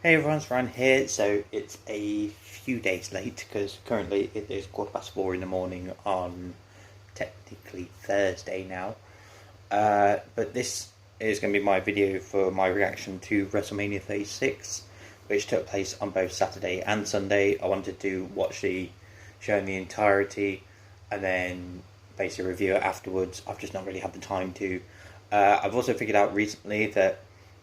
Hey everyone, it's Ryan here. So it's a few days late because currently it is 4:15 in the morning on technically Thursday now. But this is going to be my video for my reaction to WrestleMania 36, which took place on both Saturday and Sunday. I wanted to watch the show in the entirety and then basically review it afterwards. I've just not really had the time to. I've also figured out recently that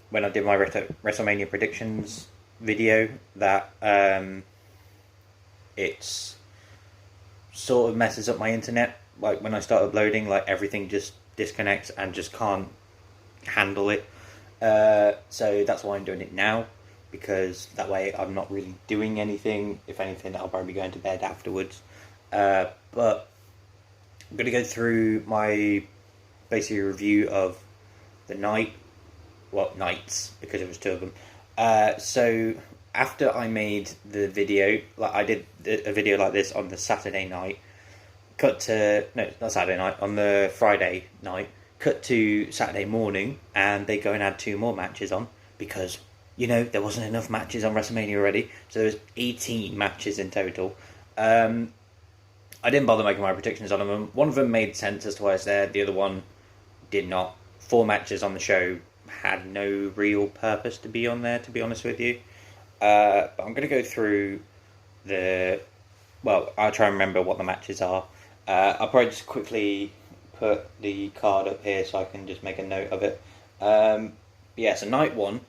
when I did my WrestleMania predictions video that it's sort of messes up my internet. Like when I start uploading, like everything just disconnects and just can't handle it. So that's why I'm doing it now, because that way I'm not really doing anything. If anything, I'll probably be going to bed afterwards. But I'm going to go through my basically review of the night. Well, nights, because it was two of them. So after I made the video, like I did a video like this on the Saturday night, not Saturday night, on the Friday night, cut to Saturday morning, and they go and add two more matches on, because, there wasn't enough matches on WrestleMania already, so there was 18 matches in total. I didn't bother making my predictions on them. One of them made sense as to why it's there, the other one did not. 4 matches on the show had no real purpose to be on there, to be honest with you. But I'm going to go through I'll try and remember what the matches are. I'll probably just quickly put the card up here so I can just make a note of it. So night one,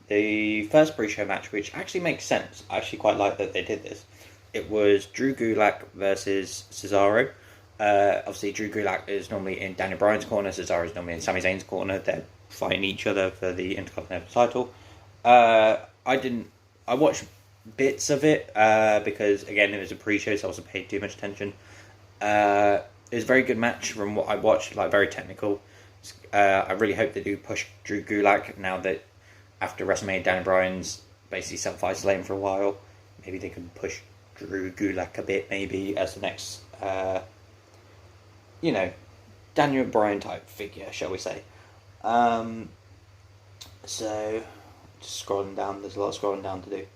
the first pre-show match, which actually makes sense. I actually quite like that they did this. It was Drew Gulak versus Cesaro. Obviously, Drew Gulak is normally in Daniel Bryan's corner. Cesaro is normally in Sami Zayn's corner. They're fighting each other for the Intercontinental title. I watched bits of it because, again, it was a pre-show, so I wasn't paying too much attention. It was a very good match from what I watched, like very technical. I really hope they do push Drew Gulak now that after WrestleMania, Daniel Bryan's basically self-isolating for a while. Maybe they can push Drew Gulak a bit, maybe, as the next, Daniel Bryan type figure, shall we say. So, just scrolling down, there's a lot of scrolling down to do.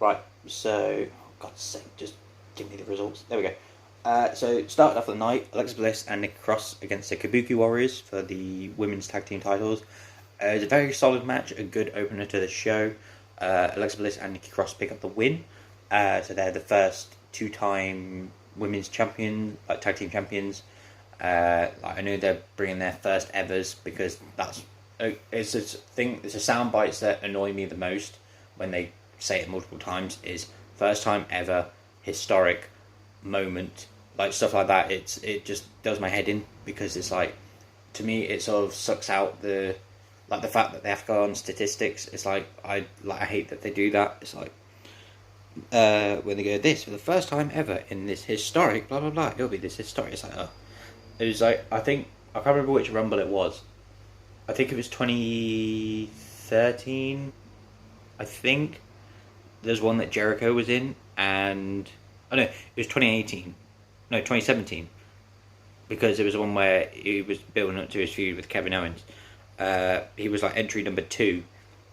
Right, so, God's sake, just give me the results. There we go. So, started off the night, Alexa Bliss and Nikki Cross against the Kabuki Warriors for the women's tag team titles. It was a very solid match, a good opener to the show. Alexa Bliss and Nikki Cross pick up the win. So they're the first 2-time women's champion, like tag team champions. I know they're bringing their first evers, because it's a thing. It's a sound bites that annoy me the most when they say it multiple times. Is first time ever, historic moment, like stuff like that. It just does my head in, because it's like, to me, it sort of sucks out the fact that they have to go on statistics. It's like I hate that they do that. It's like when they go, this for the first time ever in this historic blah blah blah, it'll be this historic. It's like, it was like, I can't remember which Rumble it was. I think it was 2013. I think there's one that Jericho was in, and it was 2018. No, 2017, because it was the one where he was building up to his feud with Kevin Owens. He was like entry number 2,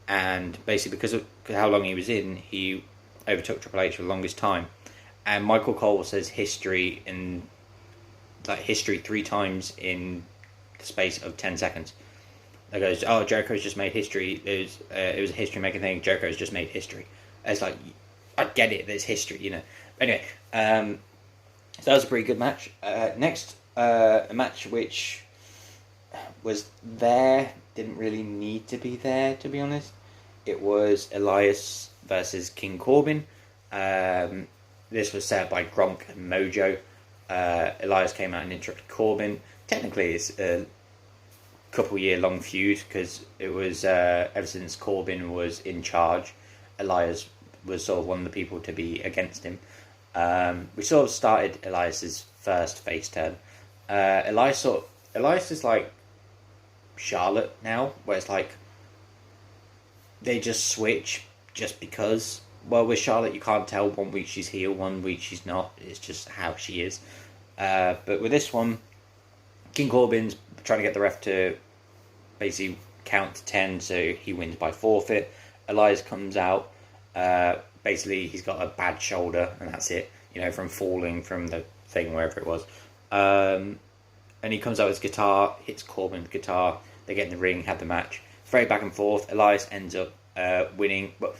and basically because of how long he was in, he overtook Triple H for the longest time. And Michael Cole says history 3 times in the space of 10 seconds. It goes, oh, Jericho's just made history. It was a history-making thing. Jericho's just made history. It's like, I get it, there's history, Anyway, so that was a pretty good match. Next, a match which was there, didn't really need to be there, to be honest. It was Elias versus King Corbin. This was set by Gronk and Mojo. Elias came out and interrupted Corbin. Technically, it's a couple-year-long feud, because it was ever since Corbin was in charge, Elias was sort of one of the people to be against him. We sort of started Elias's first face turn. Elias is like Charlotte now, where it's like they just switch just because. Well, with Charlotte, you can't tell, one week she's heel, one week she's not. It's just how she is. But with this one, King Corbin's trying to get the ref to basically count to 10, so he wins by forfeit. Elias comes out. Basically, he's got a bad shoulder, and that's it. From falling from the thing, wherever it was. And he comes out with his guitar, hits Corbin with the guitar. They get in the ring, have the match. Very back and forth. Elias ends up winning. But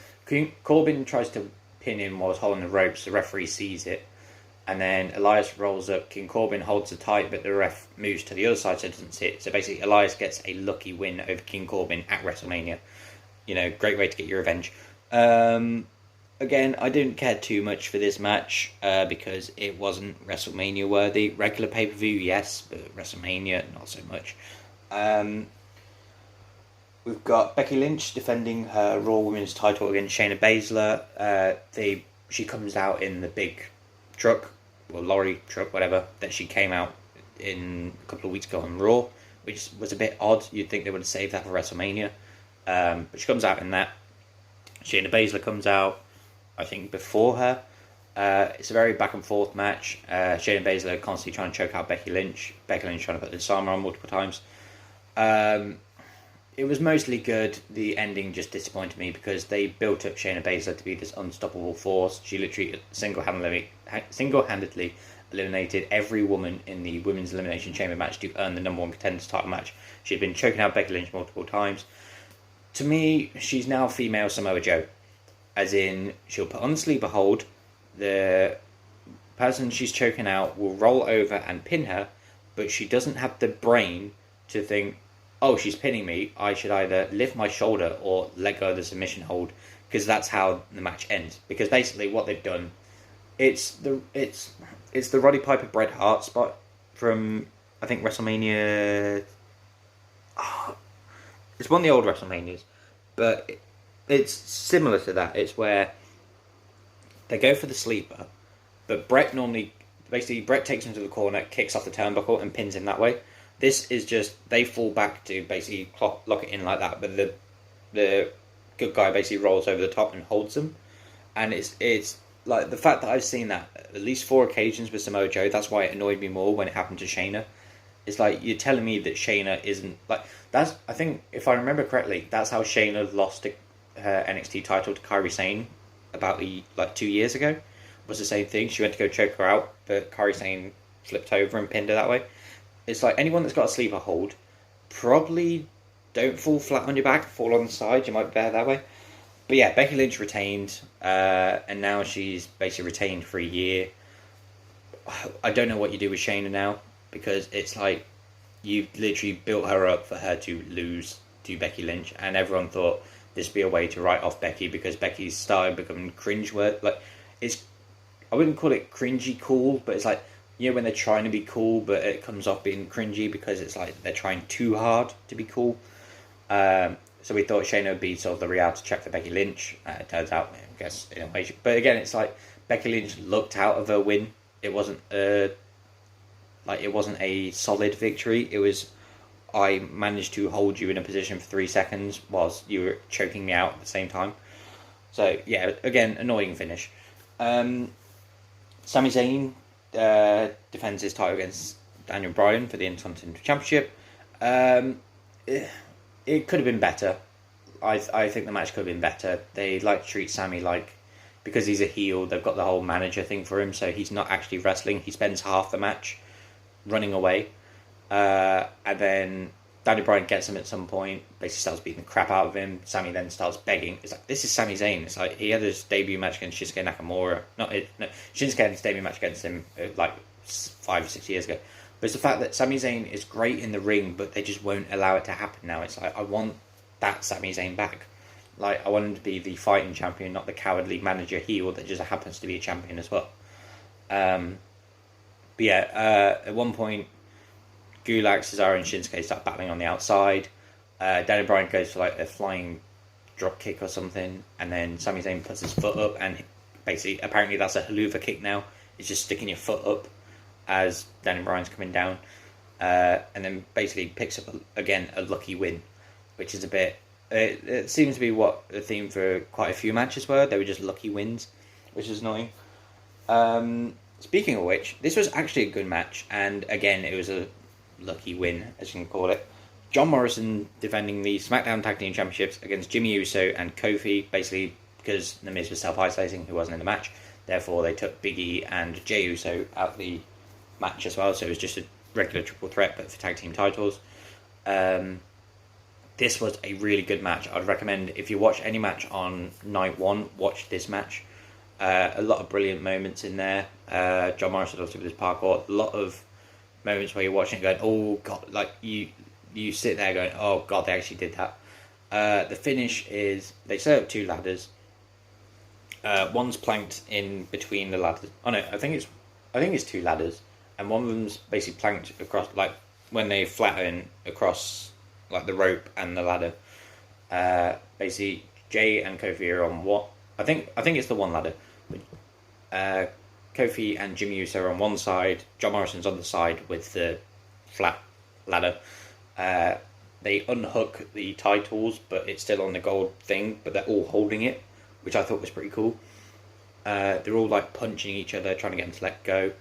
Corbin tries to pin him while he's holding the ropes. The referee sees it. And then Elias rolls up. King Corbin holds it tight, but the ref moves to the other side so it doesn't sit. So basically, Elias gets a lucky win over King Corbin at WrestleMania. Great way to get your revenge. Again, I didn't care too much for this match because it wasn't WrestleMania worthy. Regular pay-per-view, yes, but WrestleMania, not so much. We've got Becky Lynch defending her Raw Women's title against Shayna Baszler. She comes out in the big truck, or lorry truck, whatever, that she came out in a couple of weeks ago on Raw, which was a bit odd. You'd think they would have saved that for WrestleMania. But she comes out in that. Shayna Baszler comes out, I think, before her. It's a very back and forth match. Shayna Baszler constantly trying to choke out Becky Lynch. Becky Lynch trying to put the disarmer on multiple times. It was mostly good. The ending just disappointed me because they built up Shayna Baszler to be this unstoppable force. She literally single-handedly eliminated every woman in the Women's Elimination Chamber match to earn the number one contenders title match. She'd been choking out Becky Lynch multiple times. To me, she's now female Samoa Joe. As in, she'll put on the sleeper hold, the person she's choking out will roll over and pin her, but she doesn't have the brain to think, oh, she's pinning me, I should either lift my shoulder or let go of the submission hold, because that's how the match ends. Because basically what they've done, it's the Roddy Piper Bret Hart spot from, I think, WrestleMania. It's one of the old WrestleManias, but it's similar to that. It's where they go for the sleeper, but Bret takes him to the corner, kicks off the turnbuckle, and pins him that way. This is just, they fall back to basically lock it in like that, but the good guy basically rolls over the top and holds them. And it's like, the fact that I've seen that at least 4 occasions with Samoa Joe, that's why it annoyed me more when it happened to Shayna. It's like, you're telling me that Shayna isn't, like, that's, I think, if I remember correctly, that's how Shayna lost her NXT title to Kairi Sane about 2 years ago. Was the same thing. She went to go choke her out, but Kairi Sane flipped over and pinned her that way. It's like, anyone that's got a sleeper hold, probably don't fall flat on your back, fall on the side, you might be better that way. But yeah, Becky Lynch retained, and now she's basically retained for a year. I don't know what you do with Shayna now, because it's like, you literally built her up for her to lose to Becky Lynch, and everyone thought this would be a way to write off Becky, because Becky's started becoming cringe-worthy. Like, I wouldn't call it cringy cool, but it's like, when they're trying to be cool, but it comes off being cringy because it's like they're trying too hard to be cool. So we thought Shayna would be sort of the reality check for Becky Lynch. It turns out, I guess, in a way. But again, it's like Becky Lynch looked out of her win. It wasn't it wasn't a solid victory. It was, I managed to hold you in a position for 3 seconds whilst you were choking me out at the same time. So yeah, again, annoying finish. Sami Zayn defends his title against Daniel Bryan for the Intercontinental Championship. It could have been better. I think the match could have been better. They like to treat Sami like, because he's a heel, they've got the whole manager thing for him, so he's not actually wrestling. He spends half the match running away. And then Daniel Bryan gets him at some point, basically starts beating the crap out of him. Sami then starts begging. It's like, this is Sami Zayn. It's like, he had his debut match against Shinsuke Nakamura. Shinsuke had his debut match against him 5 or 6 years ago. But it's the fact that Sami Zayn is great in the ring, but they just won't allow it to happen now. It's like, I want that Sami Zayn back. Like, I want him to be the fighting champion, not the cowardly manager heel that just happens to be a champion as well. But yeah, at one point, Gulak, Cesaro, and Shinsuke start battling on the outside. Daniel Bryan goes for like a flying drop kick or something, and then Sami Zayn puts his foot up, and basically, apparently that's a haluva kick now. It's just sticking your foot up as Daniel Bryan's coming down, and then basically picks up again a lucky win, which is a bit. It seems to be what the theme for quite a few matches were. They were just lucky wins, which is annoying. Speaking of which, this was actually a good match, and again, it was a lucky win, as you can call it. John Morrison defending the SmackDown Tag Team Championships against Jimmy Uso and Kofi, basically because The Miz was self-isolating, who wasn't in the match. Therefore, they took Big E and Jey Uso out of the match as well, so it was just a regular triple threat, but for tag team titles. This was a really good match. I'd recommend, if you watch any match on night one, watch this match. A lot of brilliant moments in there. John Morrison also with his parkour. A lot of moments where you're watching it going, oh god, like you sit there going, oh god, they actually did that. The finish is, they set up two ladders. One's planked in between the ladders. Oh no, I think it's two ladders, and one of them's basically planked across, like when they flatten across like the rope and the ladder. Basically, Jay and Kofi are on what I think it's the one ladder. Kofi and Jimmy Uso are on one side. John Morrison's on the side with the flat ladder. They unhook the titles, but it's still on the gold thing. But they're all holding it, which I thought was pretty cool. They're all like punching each other, trying to get them to let go.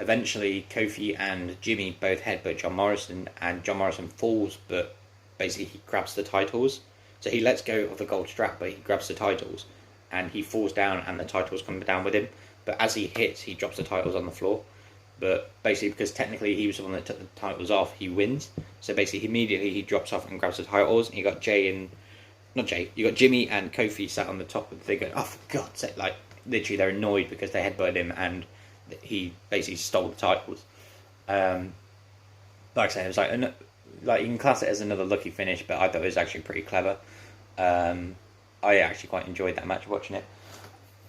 Eventually, Kofi and Jimmy both headbutt John Morrison, and John Morrison falls, but basically he grabs the titles. So he lets go of the gold strap, but he grabs the titles, and he falls down, and the titles come down with him. But as he hits, he drops the titles on the floor. But basically, because technically he was the one that took the titles off, he wins. So basically, immediately he drops off and grabs the titles, and you got you got Jimmy and Kofi sat on the top of the thing going, oh, for God's sake, like, literally they're annoyed because they headbutted him and he basically stole the titles. Like I said, it was like you can class it as another lucky finish, but I thought it was actually pretty clever. I actually quite enjoyed that match watching it.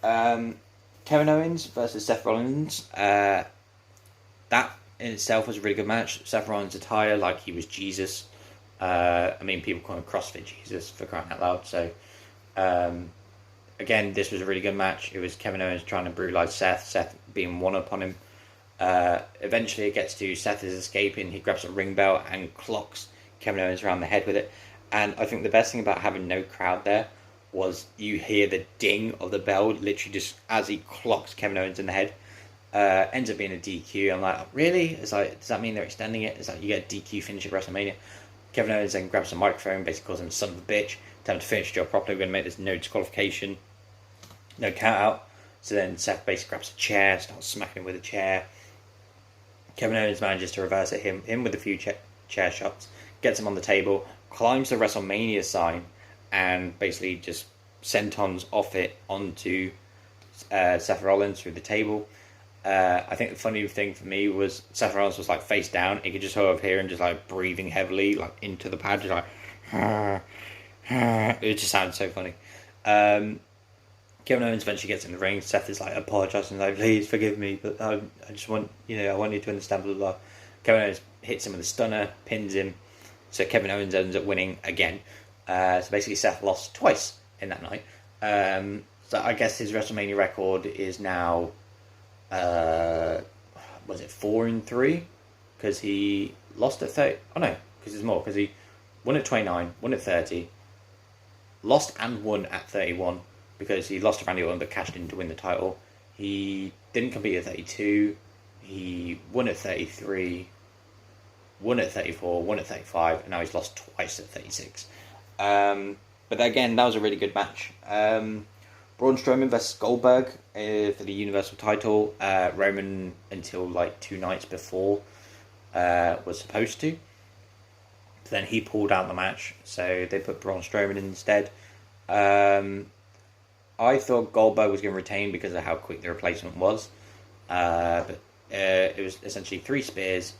Kevin Owens versus Seth Rollins. That in itself was a really good match. Seth Rollins' attire, like he was Jesus. I mean, people call him CrossFit Jesus, for crying out loud. So, again, this was a really good match. It was Kevin Owens trying to brutalize Seth being one up on him. Eventually, it gets to Seth is escaping. He grabs a ring bell and clocks Kevin Owens around the head with it. And I think the best thing about having no crowd there was you hear the ding of the bell literally just as he clocks Kevin Owens in the head. Ends up being a DQ. I'm like, oh, really? It's like, does that mean they're extending it? It's like you get a DQ finish at WrestleMania. Kevin Owens then grabs the microphone, basically calls him son of a bitch. Tell him to finish the job properly. We're going to make this no disqualification, no count out. So then Seth basically grabs a chair, starts smacking him with a chair. Kevin Owens manages to reverse it, him with a few chair shots, gets him on the table, climbs the WrestleMania sign, and basically just sentons off it onto Seth Rollins through the table. I think the funny thing for me was Seth Rollins was like face down. You could just sort of hear him just like breathing heavily, like into the pad, just like it just sounded so funny. Kevin Owens eventually gets in the ring. Seth is like apologising, like, please forgive me, but I just want, I want you to understand, blah, blah, blah. Kevin Owens hits him with a stunner, pins him. So Kevin Owens ends up winning again. So basically Seth lost twice in that night. So I guess his WrestleMania record is now, was it 4-3? Because he lost at 30. Oh no, because there's more. Because he won at 29, won at 30, lost and won at 31. Because he lost to Randy Orton but cashed in to win the title. He didn't compete at 32. He won at 33, won at 34, won at 35, and now he's lost twice at 36. But again, that was a really good match. Braun Strowman versus Goldberg for the Universal title. Roman, until like 2 nights before, was supposed to. But then he pulled out the match, so they put Braun Strowman in instead. I thought Goldberg was going to retain because of how quick the replacement was. But it was essentially 3 spears.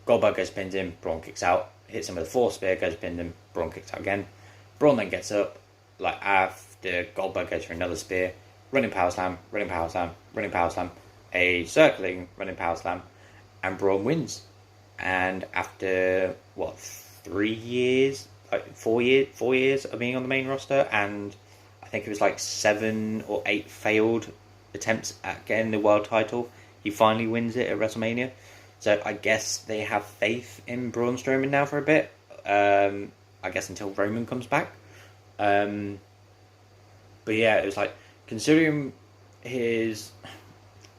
Goldberg goes pins him, Braun kicks out. Hits him with a 4 spear, goes pins him, Braun kicks out again. Braun then gets up, like after Goldberg goes for another spear. Running power slam, running power slam, running power slam. A circling running power slam. And Braun wins. And after, 3 years? Like 4 years of being on the main roster, and I think it was like 7 or 8 failed attempts at getting the world title, he finally wins it at WrestleMania. So I guess they have faith in Braun Strowman now for a bit. I guess until Roman comes back. But yeah, it was like, considering his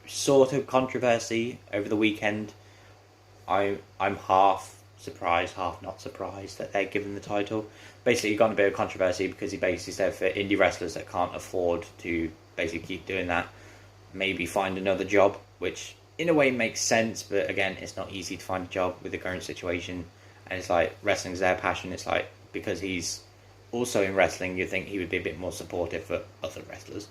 sort of controversy over the weekend, I'm half surprised, half not surprised that they're given the title. Basically, he got in a bit of controversy because he basically said for indie wrestlers that can't afford to basically keep doing that, maybe find another job, which in a way makes sense, but again, it's not easy to find a job with the current situation. And it's like, wrestling's their passion. It's like, because he's also in wrestling, you'd think he would be a bit more supportive for other wrestlers.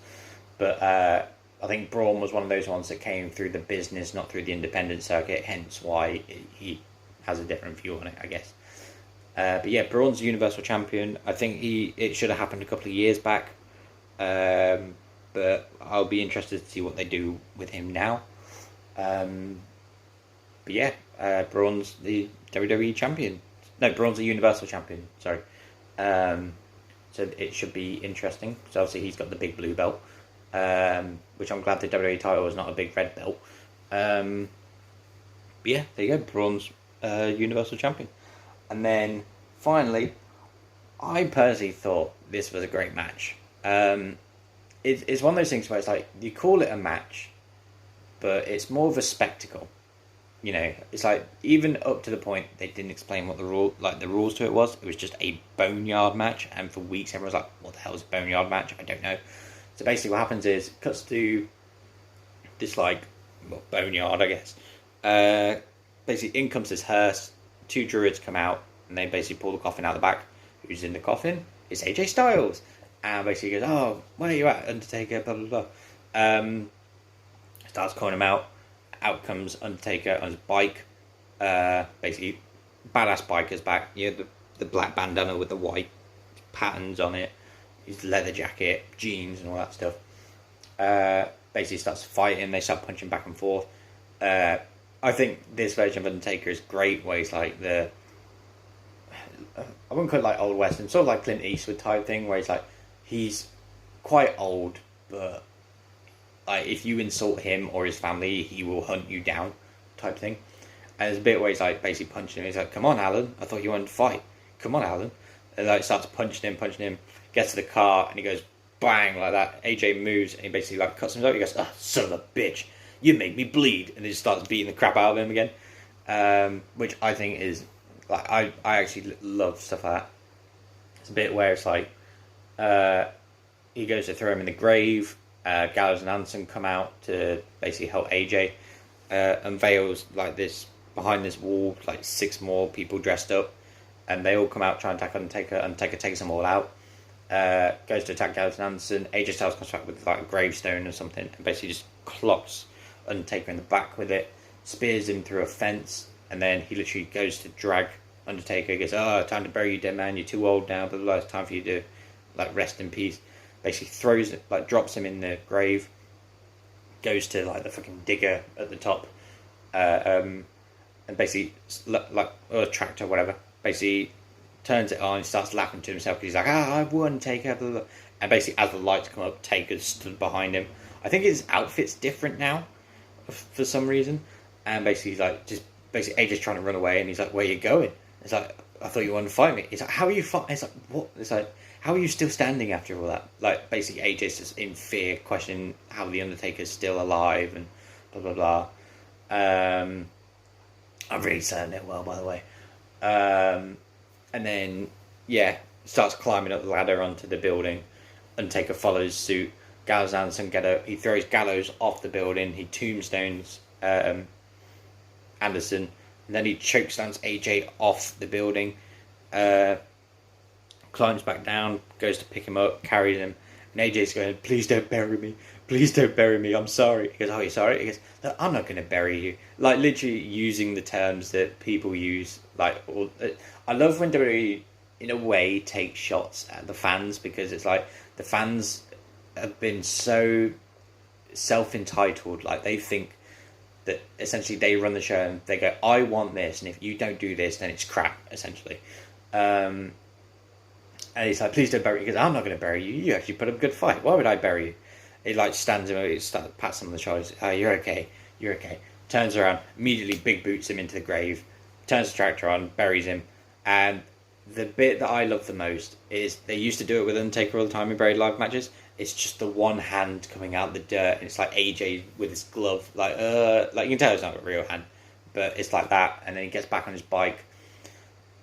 But I think Braun was one of those ones that came through the business, not through the independent circuit, hence why he has a different view on it, I guess. But yeah, Braun's Universal Champion. I think it should have happened a couple of years back. But I'll be interested to see what they do with him now. But yeah, Braun's the WWE Champion. No, Braun's the Universal Champion, sorry. So it should be interesting. So obviously he's got the big blue belt. Which I'm glad the WWE title is not a big red belt. But yeah, there you go, Braun's Universal Champion. And then finally, I personally thought this was a great match. It's one of those things where it's like, you call it a match, but it's more of a spectacle. You know, it's like, even up to the point they didn't explain what the rules to it was. It was just a boneyard match, and for weeks everyone was like, what the hell is a boneyard match? I don't know. So basically what happens is, cuts to this, like, well, boneyard, I guess. Basically, in comes this hearse, 2 druids come out, and they basically pull the coffin out the back. Who's in the coffin? It's AJ Styles. And basically goes, oh, where are you at, Undertaker, blah, blah, blah. Starts calling him out. Out comes Undertaker on his bike. Basically, badass biker's back. You know, the black bandana with the white patterns on it. His leather jacket, jeans, and all that stuff. Basically starts fighting. They start punching back and forth. I think this version of Undertaker is great, where he's like I wouldn't call it like old western, sort of like Clint Eastwood type thing, where he's quite old, but like, if you insult him or his family, he will hunt you down, type thing. And there's a bit where he's like basically punching him. He's like, "Come on, Alan! I thought you wanted to fight. Come on, Alan!" And like starts punching him. Gets to the car and he goes bang like that. AJ moves and he basically like cuts him up. He goes, "Oh, son of a bitch! You made me bleed!" And he just starts beating the crap out of him again. Which I think is like, I actually love stuff like that. It's a bit where it's like he goes to throw him in the grave. Gallows and Anderson come out to basically help AJ. Unveils like this, behind this wall, like 6 more people dressed up, and they all come out trying to attack Undertaker. Undertaker takes them all out. Goes to attack Gallows and Anderson. AJ Styles comes back with like a gravestone or something, and basically just clocks Undertaker in the back with it, spears him through a fence, and then he literally goes to drag Undertaker. He goes, "Oh, time to bury you, dead man. You're too old now. Blah, blah, blah. It's time for you to like rest in peace." Basically throws it, like drops him in the grave. Goes to like the fucking digger at the top, and basically like, or a tractor, or whatever. Basically turns it on and starts laughing to himself because he's like, "I've won, Taker." Blah, blah. And basically, as the lights come up, Taker stood behind him. I think his outfit's different now, for some reason. And basically, he's like, AJ's trying to run away, and he's like, "Where are you going?" It's like, "I thought you wanted to fight me." It's like, "How are you fighting?" It's like, "What?" It's like, "How are you still standing after all that?" Like, basically, AJ's just in fear, questioning how the Undertaker's still alive, and blah, blah, blah. I'm really saying it well, by the way. And then, yeah, starts climbing up the ladder onto the building. Undertaker follows suit. Gallows Anderson he throws Gallows off the building. He tombstones Anderson. And then he chokeslams AJ off the building. Climbs back down, goes to pick him up, carries him. And AJ's going, "Please don't bury me. Please don't bury me. I'm sorry." He goes, "Oh, you're sorry?" He goes, "No, I'm not going to bury you." Like, literally using the terms that people use. Like, I love when WWE, in a way, take shots at the fans, because it's like, the fans have been so self-entitled. Like, they think that essentially they run the show and they go, "I want this, and if you don't do this, then it's crap," essentially. And he's like, "Please don't bury me." He goes, "I'm not going to bury you. You actually put up a good fight. Why would I bury you?" He like stands him over, pats him on the shoulders. "Oh, you're okay. You're okay." Turns around, immediately big boots him into the grave. Turns the tractor on, buries him. And the bit that I love the most is, they used to do it with Undertaker all the time in buried live matches. It's just the one hand coming out the dirt, and it's like AJ with his glove, like you can tell it's not a real hand, but it's like that. And then he gets back on his bike,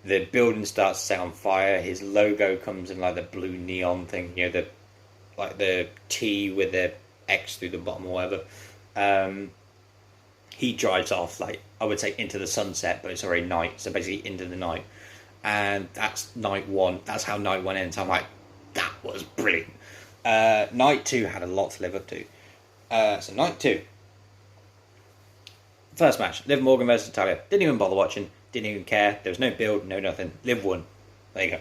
The building starts to set on fire. His logo comes in like the blue neon thing, the T with the X through the bottom or whatever. He drives off, like, I would say into the sunset, but it's already night, so basically into the night. And that's night one. That's how night one ends. I'm like, that was brilliant. Night two had a lot to live up to. So night two. First match, Liv Morgan versus Natalia. Didn't even bother watching. Didn't even care. There was no build, no nothing. Liv won. There you go.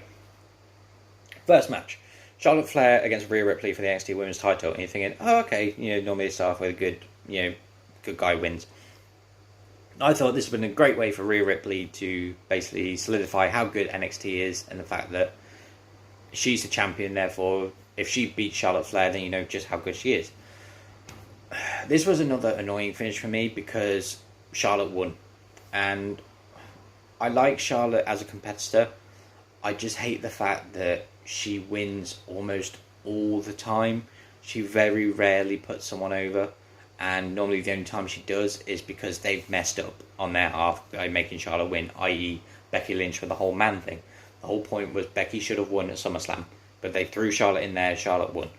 First match. Charlotte Flair against Rhea Ripley for the NXT Women's title. And you're thinking, oh, okay, normally they start off with a good guy wins. I thought this would have been a great way for Rhea Ripley to basically solidify how good NXT is and the fact that she's the champion, therefore, if she beats Charlotte Flair, then you know just how good she is. This was another annoying finish for me because Charlotte won. And I like Charlotte as a competitor. I just hate the fact that she wins almost all the time. She very rarely puts someone over. And normally the only time she does is because they've messed up on their half by making Charlotte win, i.e. Becky Lynch with the whole man thing. The whole point was Becky should have won at SummerSlam, but they threw Charlotte in there, Charlotte won.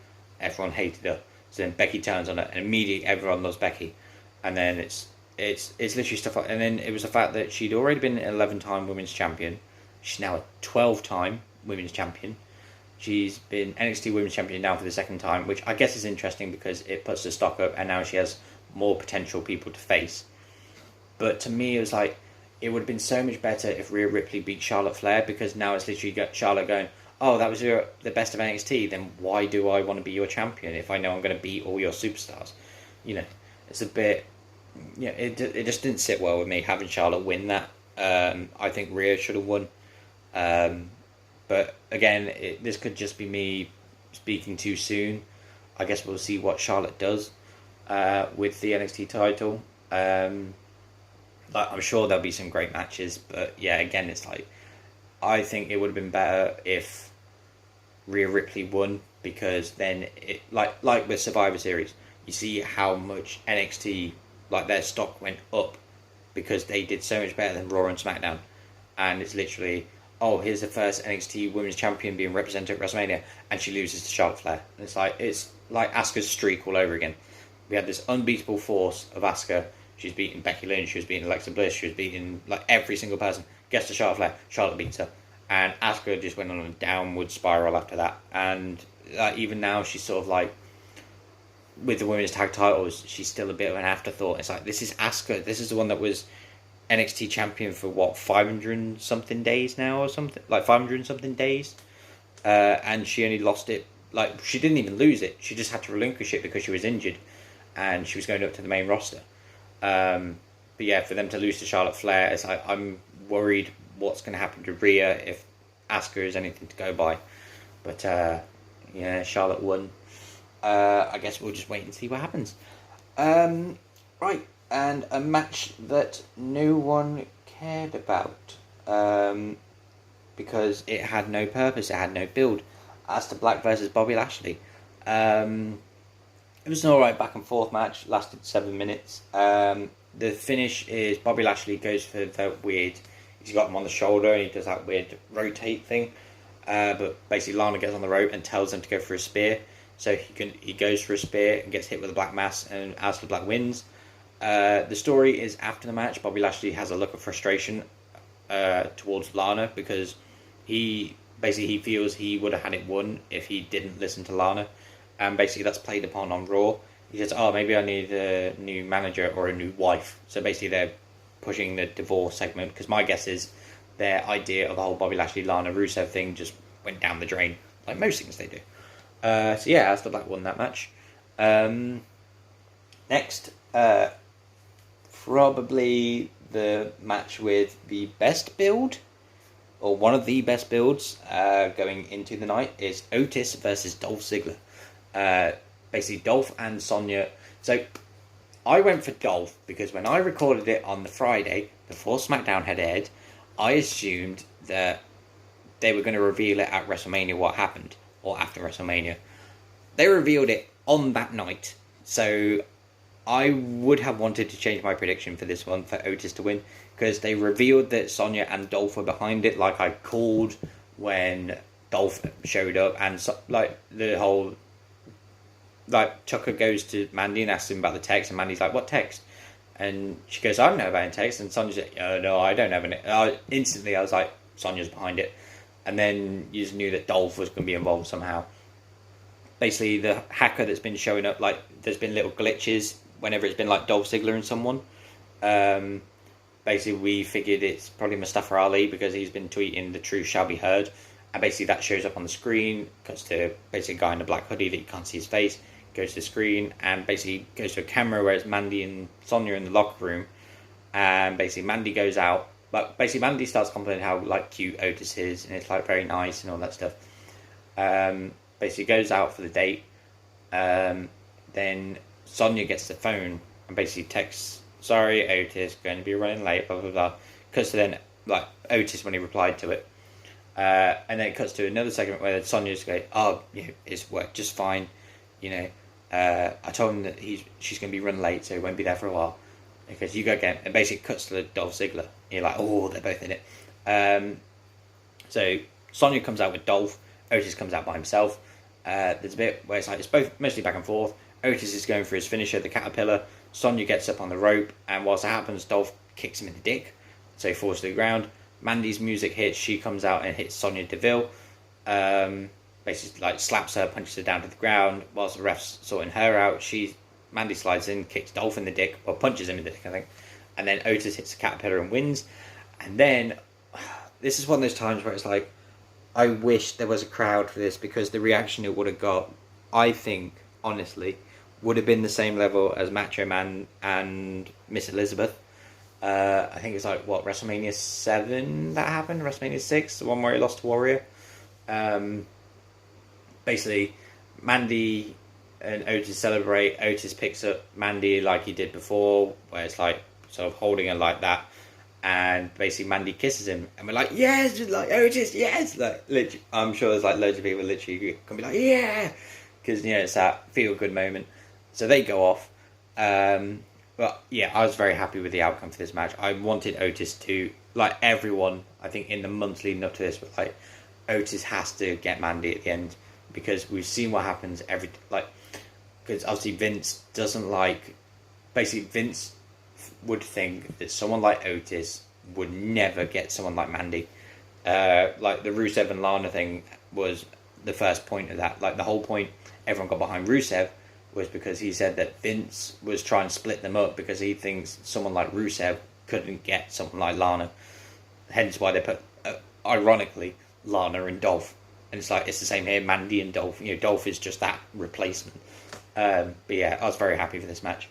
Everyone hated her. So then Becky turns on her, and immediately everyone loves Becky. And then it's literally stuff like... And then it was the fact that she'd already been an 11-time women's champion. She's now a 12-time women's champion. She's been NXT Women's Champion now for the second time, which I guess is interesting because it puts the stock up and now she has more potential people to face. But to me, it was like, it would have been so much better if Rhea Ripley beat Charlotte Flair, because now it's literally got Charlotte going, oh, that was the best of NXT, then why do I want to be your champion if I know I'm going to beat all your superstars? It's a bit... it just didn't sit well with me having Charlotte win that. I think Rhea should have won. But again, this could just be me speaking too soon. I guess we'll see what Charlotte does with the NXT title. I'm sure there'll be some great matches, but yeah, again, it's like, I think it would have been better if Rhea Ripley won, because then it like with Survivor Series, you see how much NXT, like, their stock went up because they did so much better than Raw and SmackDown, and it's literally, oh, here's the first NXT Women's Champion being represented at WrestleMania, and she loses to Charlotte Flair. And it's like Asuka's streak all over again. We had this unbeatable force of Asuka. She's beaten Becky Lynch, she was beating Alexa Bliss, she was beating like every single person. Gets to Charlotte Flair, Charlotte beats her. And Asuka just went on a downward spiral after that. And even now, she's sort of like, with the women's tag titles, she's still a bit of an afterthought. It's like, this is Asuka. This is the one that was NXT champion for what, 500 and something days now or something? Like 500 and something days? And she only lost it, like, she didn't even lose it. She just had to relinquish it because she was injured. And she was going up to the main roster. But yeah, for them to lose to Charlotte Flair, it's like, I'm worried what's going to happen to Rhea if Asuka is anything to go by. But yeah, Charlotte won. I guess we'll just wait and see what happens. Right, and a match that no one cared about because it had no purpose, it had no build. Aleister Black versus Bobby Lashley. It was an alright back and forth match, lasted 7 minutes. The finish is Bobby Lashley goes for the weird, he's got him on the shoulder and he does that weird rotate thing. But basically Lana gets on the rope and tells him to go for a spear. So he goes for a spear and gets hit with a black mass, and Aleister Black wins. The story is after the match, Bobby Lashley has a look of frustration towards Lana because he feels he would have had it won if he didn't listen to Lana. And basically that's played upon on Raw. He says, oh, maybe I need a new manager or a new wife. So basically they're pushing the divorce segment, because my guess is their idea of the whole Bobby Lashley-Lana Rusev thing just went down the drain, like most things they do. So yeah, Aleister Black won that match. Next, probably the match with the best build, or one of the best builds going into the night, is Otis versus Dolph Ziggler. Basically Dolph and Sonya. So I went for Dolph because when I recorded it on the Friday before SmackDown had aired, I assumed that they were going to reveal it at WrestleMania what happened, or after WrestleMania. They revealed it on that night, so I would have wanted to change my prediction for this one for Otis to win, because they revealed that Sonya and Dolph were behind it, like I called when Dolph showed up, and so, like the whole, like Tucker goes to Mandy and asks him about the text, and Mandy's like, "What text?" And she goes, "I don't know about any text," and Sonya's like, "Oh no, I don't have any." Instantly, I was like, "Sonya's behind it," and then you just knew that Dolph was going to be involved somehow. Basically, the hacker that's been showing up, like there's been little glitches whenever it's been like Dolph Ziggler and someone. Um, Basically, we figured it's probably Mustafa Ali because he's been tweeting "The truth shall be heard," and basically that shows up on the screen. Cuts to basically a guy in a black hoodie that you can't see his face. Goes to the screen and basically goes to a camera where it's Mandy and Sonya in the locker room, and basically Mandy goes out. But basically Mandy starts complaining how like cute Otis is and it's like very nice and all that stuff. Basically goes out for the date. Then Sonya gets the phone and basically texts, "Sorry, Otis, going to be running late." Blah blah blah. Cuts to then like Otis when he replied to it, and then it cuts to another segment where Sonya's going, "Oh, it's worked just fine, you know." I told him that she's going to be running late, so he won't be there for a while. Because you go again, and basically cuts to the Dolph Ziggler. And you're like, oh, they're both in it. So Sonya comes out with Dolph. Otis comes out by himself. There's a bit where it's like it's both mostly back and forth. Otis is going for his finisher, the Caterpillar. Sonya gets up on the rope, and whilst that happens, Dolph kicks him in the dick, so he falls to the ground. Mandy's music hits. She comes out and hits Sonya Deville. Basically like slaps her, punches her down to the ground. Whilst the ref's sorting her out, Mandy slides in, kicks Dolph in the dick, or punches him in the dick, I think. And then Otis hits the Caterpillar and wins. And then this is one of those times where it's like, I wish there was a crowd for this, because the reaction it would have got, I think, honestly, would have been the same level as Macho Man and Miss Elizabeth. I think it's like, what, WrestleMania 7 that happened? WrestleMania 6, the one where he lost to Warrior. Basically, Mandy and Otis celebrate. Otis picks up Mandy like he did before, where it's like sort of holding her like that, and basically Mandy kisses him, and we're like, yes, just like Otis, yes, like literally. I'm sure there's like loads of people literally can be like, yeah, because it's that feel good moment. So they go off. But yeah, I was very happy with the outcome for this match. I wanted Otis to, like everyone, I think in the months leading up to this, but like Otis has to get Mandy at the end, because we've seen what happens because obviously Vince doesn't like, basically Vince would think that someone like Otis would never get someone like Mandy. Like the Rusev and Lana thing was the first point of that. Like the whole point everyone got behind Rusev was because he said that Vince was trying to split them up because he thinks someone like Rusev couldn't get someone like Lana. Hence why they put, ironically, Lana and Dolph. And it's like, it's the same here, Mandy and Dolph. Dolph is just that replacement. But yeah, I was very happy for this match.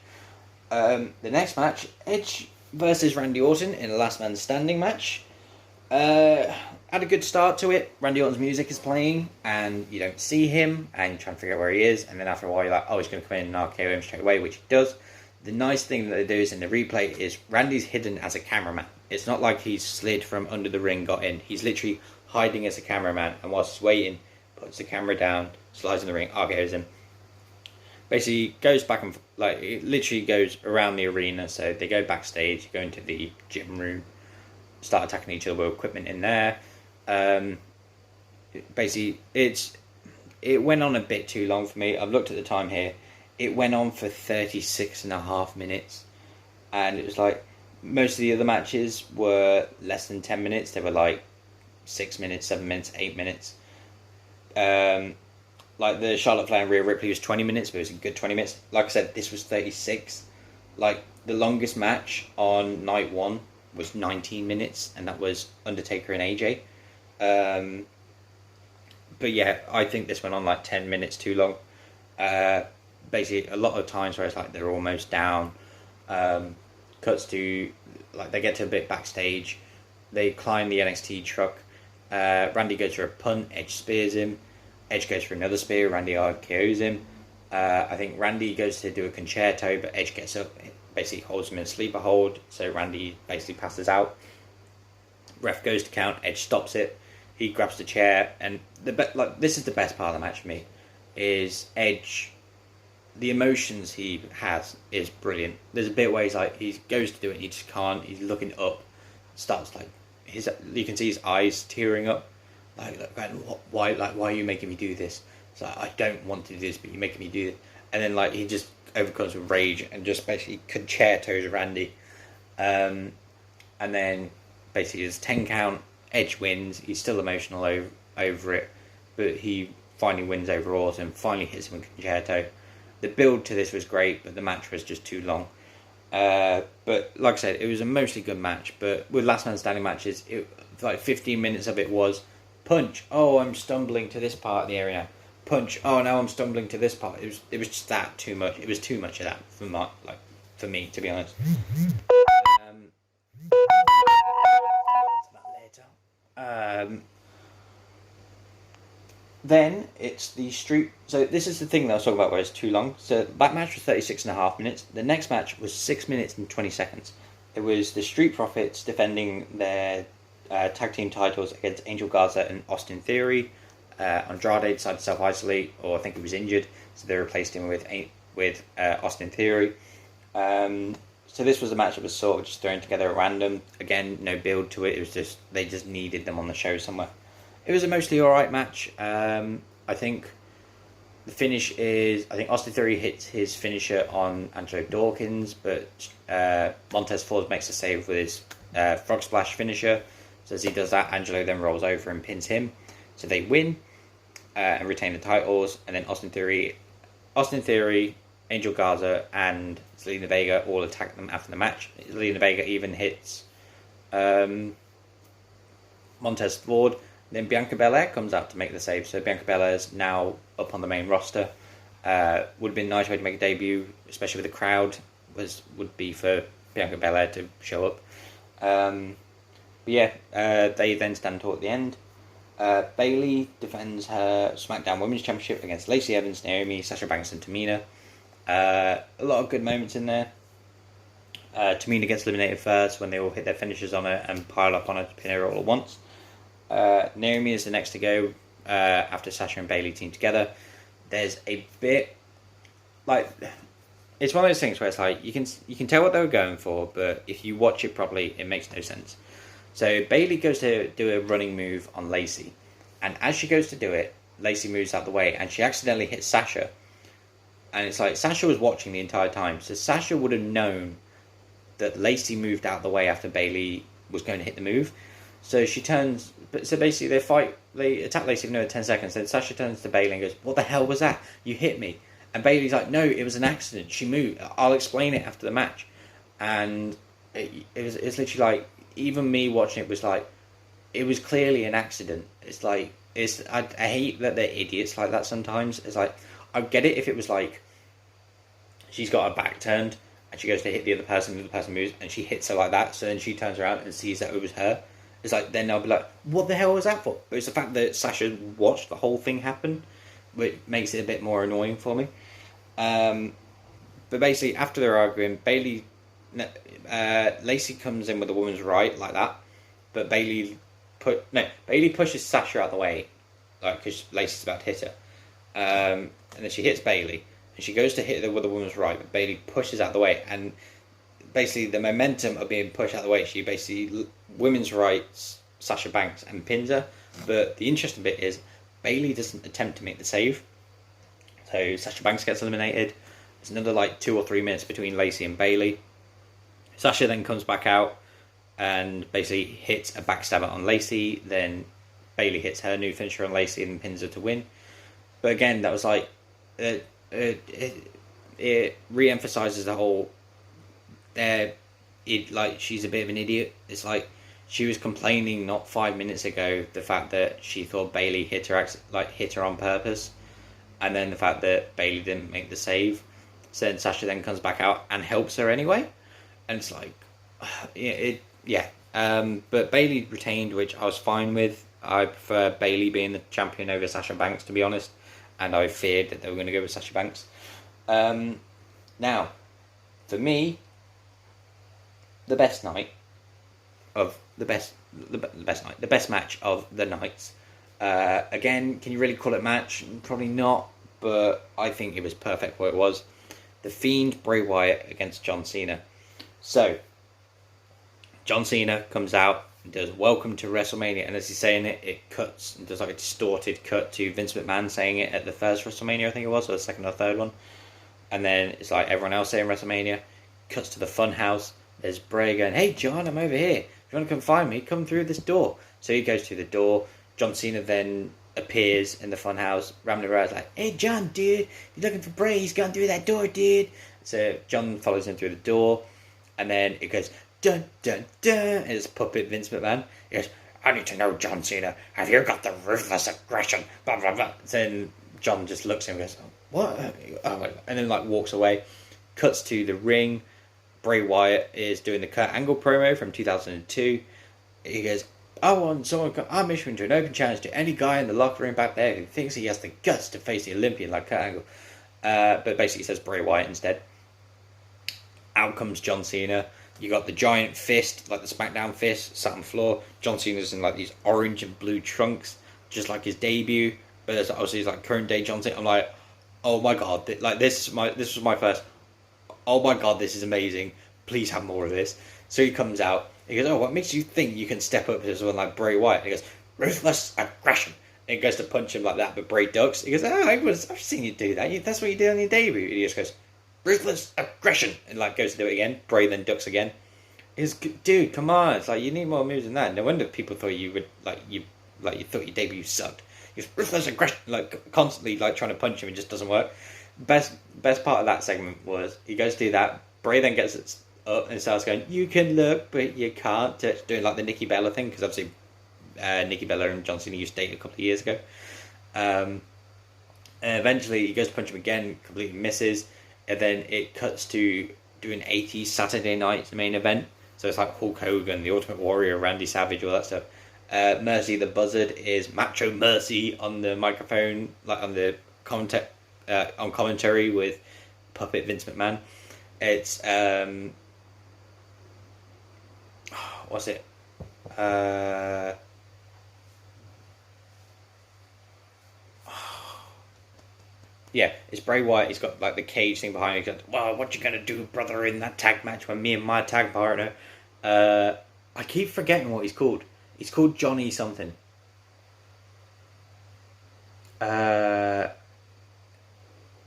The next match, Edge versus Randy Orton in a last man standing match. Had a good start to it. Randy Orton's music is playing, and you don't see him, and you're trying to figure out where he is, and then after a while you're like, oh, he's going to come in and RKO him straight away, which he does. The nice thing that they do is in the replay is Randy's hidden as a cameraman. It's not like he's slid from under the ring, got in. He's literally hiding as a cameraman, and whilst he's waiting, puts the camera down, slides in the ring, RKOs him. Basically goes back and it literally goes around the arena. So they go backstage, go into the gym room, start attacking each other with equipment in there. Basically it went on a bit too long for me. I've looked at the time here. It went on for 36.5 minutes, and it was like most of the other matches were less than 10 minutes. They were like 6 minutes, 7 minutes, 8 minutes. Like the Charlotte Flair and Rhea Ripley was 20 minutes, but it was a good 20 minutes. Like I said, this was 36. Like the longest match on night one was 19 minutes, and that was Undertaker and AJ. But yeah, I think this went on like 10 minutes too long. Basically, a lot of times where it's like they're almost down. Cuts to like they get to a bit backstage. They climb the NXT truck. Randy goes for a punt. Edge spears him. Edge goes for another spear. Randy RKO's him. I think Randy goes to do a concerto, but Edge gets up, basically holds him in a sleeper hold, so Randy basically passes out. Ref goes to count. Edge stops it. He grabs the chair, and this is the best part of the match for me, is Edge the emotions he has is brilliant. There's a bit where he's like, he goes to do it, and he just can't. He's looking up, starts like you can see his eyes tearing up, why are you making me do this? It's like, I don't want to do this, but you're making me do it. And then like he just overcomes with rage and just basically concertos Randy, and then basically there's 10 count. Edge wins. He's still emotional over it, but he finally wins over Orton. Finally hits him with concerto. The build to this was great, but the match was just too long. But like I said, it was a mostly good match. But with last man standing matches, like 15 minutes of it was punch. Oh, I'm stumbling to this part of the area. Punch. Oh, now I'm stumbling to this part. It was just that too much. It was too much of that for me, to be honest. Then it's the street. So this is the thing that I was talking about where it's too long. So that match was 36.5 minutes. The next match was 6 minutes and 20 seconds. It was the Street Profits defending their tag team titles against Angel Garza and Austin Theory. Andrade decided to self-isolate, or I think he was injured, so they replaced him with Austin Theory. So this was a match that was sort of just thrown together at random. Again, no build to it. It was just they just needed them on the show somewhere. It was a mostly alright match. I think the finish is... I think Austin Theory hits his finisher on Angelo Dawkins, but Montez Ford makes a save with his Frog Splash finisher. So as he does that, Angelo then rolls over and pins him. So they win and retain the titles. And then Austin Theory, Angel Garza, and Zelina Vega all attack them after the match. Zelina Vega even hits Montez Ford. Then Bianca Belair comes out to make the save. So Bianca Belair is now up on the main roster. Would have been a nice way to make a debut, especially with the crowd, would be for Bianca Belair to show up. But yeah, they then stand tall at the end. Bayley defends her SmackDown Women's Championship against Lacey Evans, Naomi, Sasha Banks, and Tamina. A lot of good moments in there. Tamina gets eliminated first when they all hit their finishes on her and pile up on her to pin her all at once. Naomi is the next to go after Sasha and Bayley team together. There's a bit like it's one of those things where it's like you can tell what they were going for, but if you watch it properly, it makes no sense. So Bayley goes to do a running move on Lacey, and as she goes to do it, Lacey moves out the way, and she accidentally hits Sasha. And it's like Sasha was watching the entire time, so Sasha would have known that Lacey moved out the way after Bayley was going to hit the move. So she turns. So basically, they attack Lacey for another 10 seconds. Then Sasha turns to Bayley and goes, "What the hell was that? You hit me." And Bayley's like, "No, it was an accident. She moved. I'll explain it after the match." And it's literally like, even me watching it was like, it was clearly an accident. It's like, I hate that they're idiots like that sometimes. It's like, I get it if it was like, she's got her back turned and she goes to hit the other person moves and she hits her like that, so then she turns around and sees that it was her. It's like, then I'll be like, what the hell was that for? But it's the fact that Sasha watched the whole thing happen, which makes it a bit more annoying for me. But basically, after they're arguing, Lacey comes in with a woman's right like that, but Bayley pushes Sasha out the way, like, because Lacey's about to hit her, and then she hits Bayley, and she goes to hit her with a woman's right, but Bayley pushes out the way, and basically the momentum of being pushed out the way, she basically women's rights Sasha Banks and pins her. But the interesting bit is Bayley doesn't attempt to make the save, so Sasha Banks gets eliminated. There's another like 2 or 3 minutes between Lacey and Bayley. Sasha then comes back out and basically hits a backstabber on Lacey. Then Bayley hits her new finisher on Lacey and pins her to win. But again, that was like it re-emphasizes the whole. She's a bit of an idiot. It's like she was complaining not 5 minutes ago the fact that she thought Bayley hit her on purpose, and then the fact that Bayley didn't make the save. So then Sasha then comes back out and helps her anyway, and it's like, but Bayley retained, which I was fine with. I prefer Bayley being the champion over Sasha Banks, to be honest, and I feared that they were going to go with Sasha Banks. Now, for me, the best match of the nights. Again, can you really call it match? Probably not, but I think it was perfect for what it was. The Fiend, Bray Wyatt against John Cena. So, John Cena comes out and does "Welcome to WrestleMania," and as he's saying it, it cuts and does like a distorted cut to Vince McMahon saying it at the first WrestleMania, I think it was, or the second or third one. And then it's like everyone else saying WrestleMania. Cuts to the Funhouse. There's Bray going, "Hey John, I'm over here. If you want to come find me, come through this door." So he goes through the door. John Cena then appears in the Funhouse. Rambling around like, "Hey John, dude, you're looking for Bray? He's gone through that door, dude." So John follows him through the door, and then it goes dun dun dun, and it's puppet Vince McMahon. He goes, "I need to know, John Cena, have you got the ruthless aggression?" Blah blah blah. Then John just looks at him and goes, "What?" Oh, and then like walks away. Cuts to the ring. Bray Wyatt is doing the Kurt Angle promo from 2002. He goes, I'm issuing to an open challenge to any guy in the locker room back there who thinks he has the guts to face the Olympian like Kurt Angle. But basically it says Bray Wyatt instead. Out comes John Cena. You got the giant fist, like the SmackDown fist, sat on the floor. John Cena's in like these orange and blue trunks, just like his debut. But there's obviously he's like current day John Cena. I'm like, oh my god, like this was my first. Oh my god, this is amazing. Please have more of this. So he comes out. He goes, "Oh, what makes you think you can step up to someone like Bray Wyatt?" And he goes, "Ruthless aggression." And he goes to punch him like that, but Bray ducks. He goes, "Oh, I've seen you do that. That's what you did on your debut." And he just goes, "Ruthless aggression," and like goes to do it again. Bray then ducks again. He's, dude, come on! It's like you need more moves than that. No wonder people thought you would you thought your debut sucked. He's ruthless aggression, like constantly like trying to punch him, it just doesn't work. Best part of that segment was he goes to do that. Bray then gets it up and starts going, "You can look, but you can't." Doing like the Nikki Bella thing, because obviously Nikki Bella and John Cena used to date a couple of years ago. And eventually he goes to punch him again, completely misses, and then it cuts to doing 80s Saturday Night's main event. So it's like Hulk Hogan, the Ultimate Warrior, Randy Savage, all that stuff. Mercy the Buzzard is Macho Mercy on the microphone, like on the on commentary with puppet Vince McMahon. It's what's it? Yeah, it's Bray Wyatt. He's got like the cage thing behind him. He's like, "Well, what you gonna do, brother, in that tag match when me and my tag partner?" I keep forgetting what he's called. He's called Johnny something.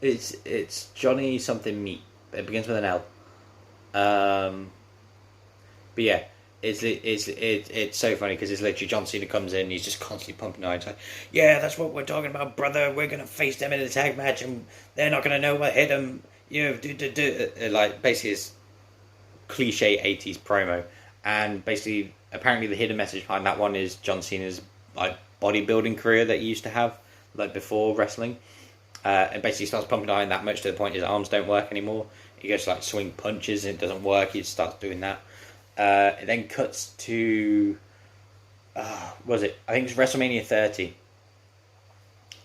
It's Johnny something meat. It begins with an L. But yeah, it's so funny because it's literally John Cena comes in, he's just constantly pumping iron. It's like, "Yeah, that's what we're talking about, brother. We're gonna face them in a tag match, and they're not gonna know what hit them." Like basically it's cliche 80s promo, and basically apparently the hidden message behind that one is John Cena's like bodybuilding career that he used to have like before wrestling. And basically starts pumping iron that much to the point his arms don't work anymore. He goes to like swing punches and it doesn't work. He starts doing that. It then cuts to was it? I think it's WrestleMania 30,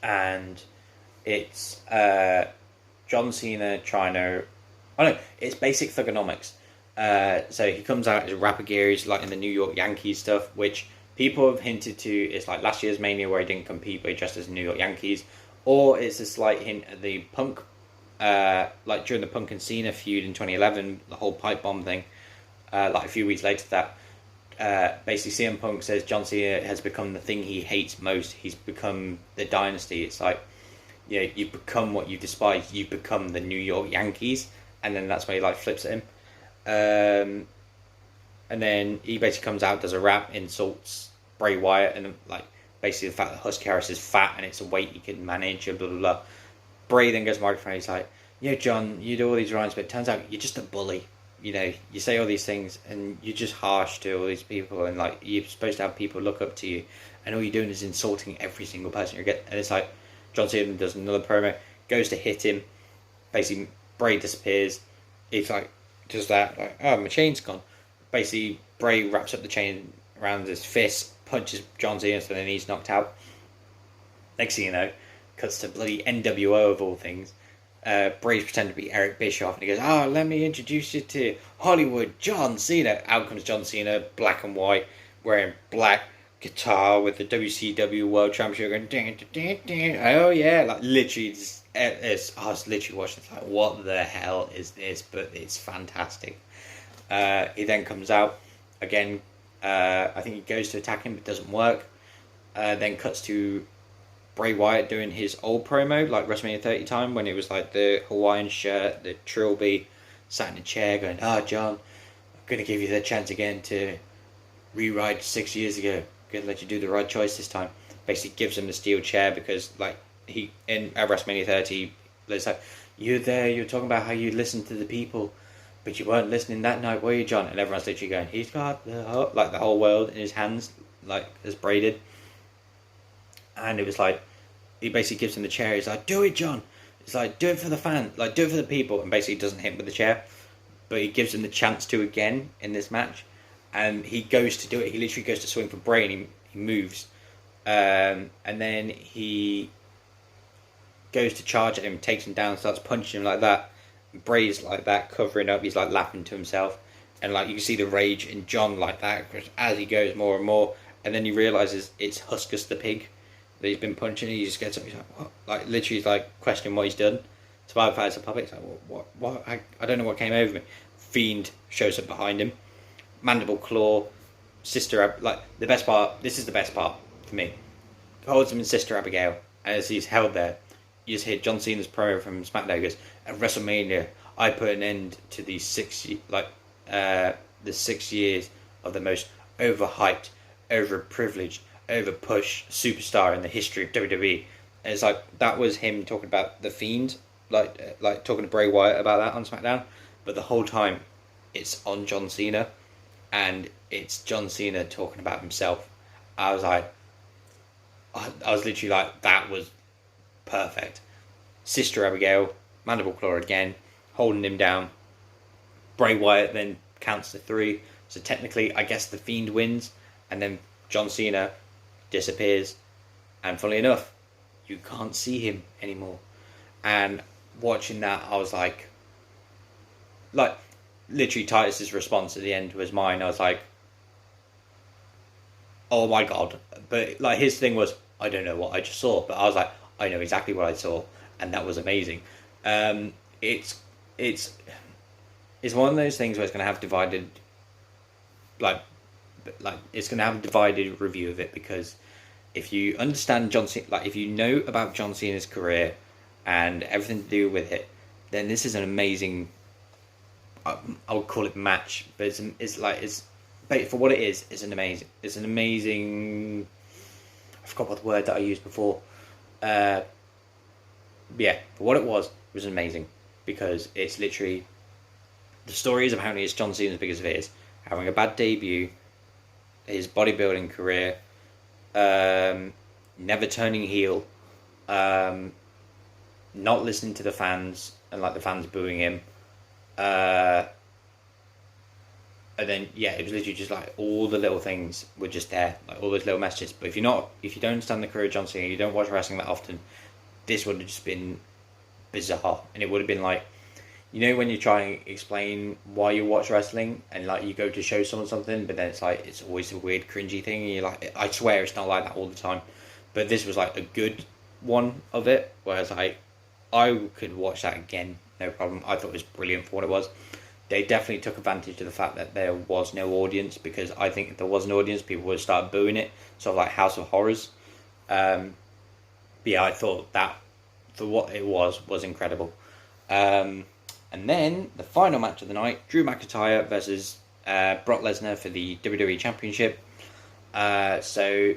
and it's John Cena trying to. Oh no, it's basic thugonomics. So he comes out as rapper gear. He's like in the New York Yankees stuff, which people have hinted to. It's like last year's Mania where he didn't compete, but he dressed as New York Yankees. Or it's a slight hint at the Punk, like during the Punk and Cena feud in 2011, the whole pipe bomb thing. Like a few weeks later, that basically CM Punk says John Cena has become the thing he hates most. He's become the dynasty. It's like, you become what you despise. You become the New York Yankees, and then that's when he like flips at him. And then he basically comes out, does a rap, insults Bray Wyatt, and like. Basically, the fact that Husky Harris is fat and it's a weight he can manage, and blah, blah, blah. Bray then goes to microphone. He's like, "Yeah, John, you do all these rhymes, but it turns out you're just a bully. You say all these things, and you're just harsh to all these people, and like you're supposed to have people look up to you, and all you're doing is insulting every single person you get." And it's like, John Cena does another promo, goes to hit him. Basically, Bray disappears. He's like, does that, like, "Oh, my chain's gone." Basically, Bray wraps up the chain around his fist, punches John Cena, so then he's knocked out. Next thing you know, cuts to bloody NWO of all things. Bray's pretending to be Eric Bischoff, and he goes, "Oh, let me introduce you to Hollywood John Cena." Out comes John Cena, black and white, wearing black guitar with the WCW World Championship going, ding, ding, ding, ding. Oh yeah, like literally just I was literally watching it like, what the hell is this? But it's fantastic. He then comes out again. I think he goes to attack him, but doesn't work. Then cuts to Bray Wyatt doing his old promo, like WrestleMania 30 time, when it was like the Hawaiian shirt, the trilby, sat in a chair going, John, I'm going to give you the chance again to rewrite 6 years ago. I'm going to let you do the right choice this time. Basically gives him the steel chair because, like, he in at WrestleMania 30, it's like, you're there, you're talking about how you listen to the people, but you weren't listening that night, were you, John? And everyone's literally going, he's got the whole world in his hands, like, as braided. And it was like, he basically gives him the chair. He's like, do it, John. It's like, do it for the fans, like, do it for the people. And basically doesn't hit him with the chair. But he gives him the chance to again in this match. And he goes to do it. He literally goes to swing for Bray and he moves. And then he goes to charge at him, takes him down, starts punching him like that. Bray's like that, covering up. He's like laughing to himself. And like you can see the rage in John like that as he goes more and more. And then he realises it's Huskus the pig that he's been punching. He just gets up. He's like, what? Like literally, he's like questioning what he's done. Survivor Fights the puppet. He's like, what? I don't know what came over me. Fiend shows up behind him. Mandible Claw, Sister like the best part. This is the best part for me. Holds him in Sister Abigail as he's held there. You just hear John Cena's promo from SmackDown. He goes, at WrestleMania, I put an end to these 6 years of the most overhyped, overprivileged, overpushed superstar in the history of WWE. And it's like that was him talking about the Fiend, like talking to Bray Wyatt about that on SmackDown. But the whole time, it's on John Cena, and it's John Cena talking about himself. I was like, I was literally like, that was perfect. Sister Abigail, Mandible Claw again, holding him down. Bray Wyatt then counts to 3. So technically, I guess the Fiend wins, and then John Cena disappears. And funnily enough, you can't see him anymore. And watching that, I was like, literally Titus's response at the end was mine. I was like, oh my god. But like his thing was, I don't know what I just saw, but I was like, I know exactly what I saw, and that was amazing. It's one of those things where it's going to have divided, like it's going to have a divided review of it, because if you understand John Cena, like if you know about John Cena's career and everything to do with it, then this is an amazing, I would call it match, but but for what it is, it's an amazing, I forgot what the word that I used before. For what it was amazing, because it's literally, the story is apparently it's John Cena as big as it is, having a bad debut, his bodybuilding career, never turning heel, not listening to the fans and like the fans booing him, and then it was literally just like all the little things were just there, like all those little messages. But if you don't understand the career of John Cena, you don't watch wrestling that often, this would have just been bizarre. And it would have been like, when you try and explain why you watch wrestling and like you go to show someone something, but then it's like it's always a weird cringy thing, and you're like, I swear it's not like that all the time. But this was like a good one of it, whereas like I could watch that again, no problem. I thought it was brilliant for what it was. They definitely took advantage of the fact that there was no audience, because I think if there was an audience, people would start booing it, sort of like House of Horrors. I thought that for what it was incredible. And then the final match of the night, Drew McIntyre versus Brock Lesnar for the WWE Championship. So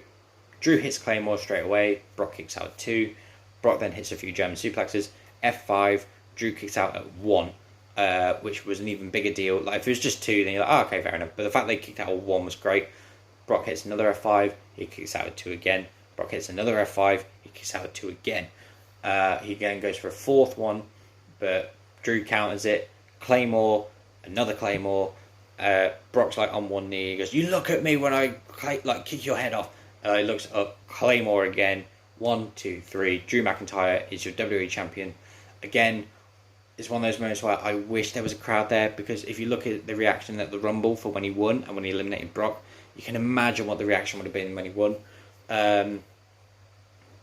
Drew hits Claymore straight away. Brock kicks out at 2. Brock then hits a few German suplexes. F5. Drew kicks out at 1. Which was an even bigger deal. Like if it was just 2, then you're like, okay, fair enough. But the fact they kicked out at 1 was great. Brock hits another F5. He kicks out at 2 again. Brock hits another F5. He kicks out at 2 again. He again goes for a 4th one, but Drew counters it. Claymore, another Claymore. Brock's like on one knee. He goes, "You look at me when I kick your head off." He looks up. Claymore again. 1, 2, 3. Drew McIntyre is your WWE champion. Again, it's one of those moments where I wish there was a crowd there, because if you look at the reaction at the Rumble for when he won and when he eliminated Brock, you can imagine what the reaction would have been when he won.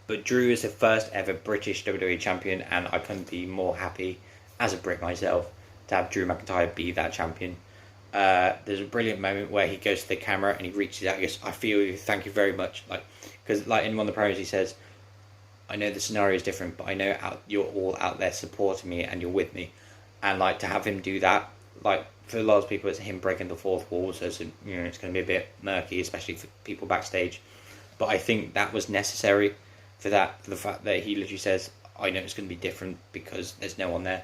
But Drew is the first ever British WWE champion, and I couldn't be more happy as a Brit myself to have Drew McIntyre be that champion. There's a brilliant moment where he goes to the camera and he reaches out and goes, "I feel you, thank you very much." Because in one of the promos he says, "I know the scenario is different, but I know you're all out there supporting me and you're with me." And to have him do that, for a lot of people, it's him breaking the fourth wall, so it's going to be a bit murky, especially for people backstage. But I think that was necessary for the fact that he literally says, "I know it's going to be different because there's no one there."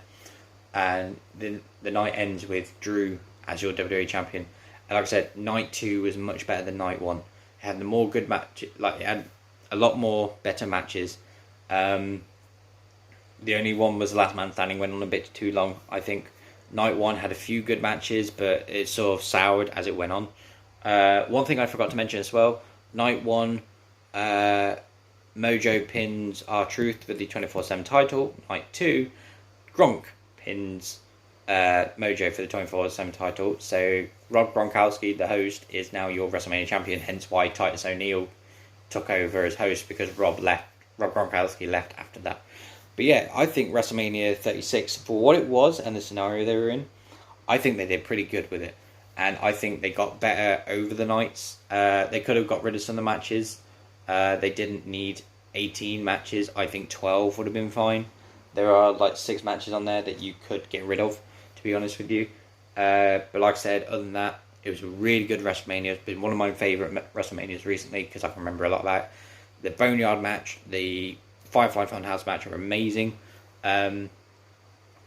And the night ends with Drew as your WWE champion. And like I said, night 2 was much better than night 1. It had the more good match, it had a lot more better matches. The only one was the Last Man Standing, went on a bit too long. I think night 1 had a few good matches, but it sort of soured as it went on. One thing I forgot to mention as well, night 1, Mojo pins R-Truth for the 24/7 title. Night 2, Gronk pins Mojo for the 24/7 title. So Rob Gronkowski, the host, is now your WrestleMania champion, hence why Titus O'Neil took over as host, because Rob Gronkowski left after that. But yeah, I think WrestleMania 36, for what it was and the scenario they were in, I think they did pretty good with it. And I think they got better over the nights. They could have got rid of some of the matches. They didn't need 18 matches. I think 12 would have been fine. There are 6 matches on there that you could get rid of, to be honest with you. But like I said, other than that, it was a really good WrestleMania. It's been one of my favourite WrestleManias recently because I can remember a lot about it. The Boneyard match, the Firefly Funhouse match are amazing. But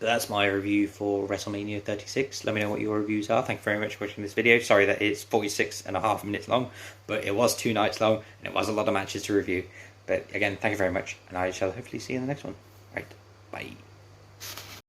that's my review for WrestleMania 36. Let me know what your reviews are. Thank you very much for watching this video. Sorry that it's 46.5 minutes long, but it was 2 nights long and it was a lot of matches to review. But again, thank you very much, and I shall hopefully see you in the next one. Right, bye.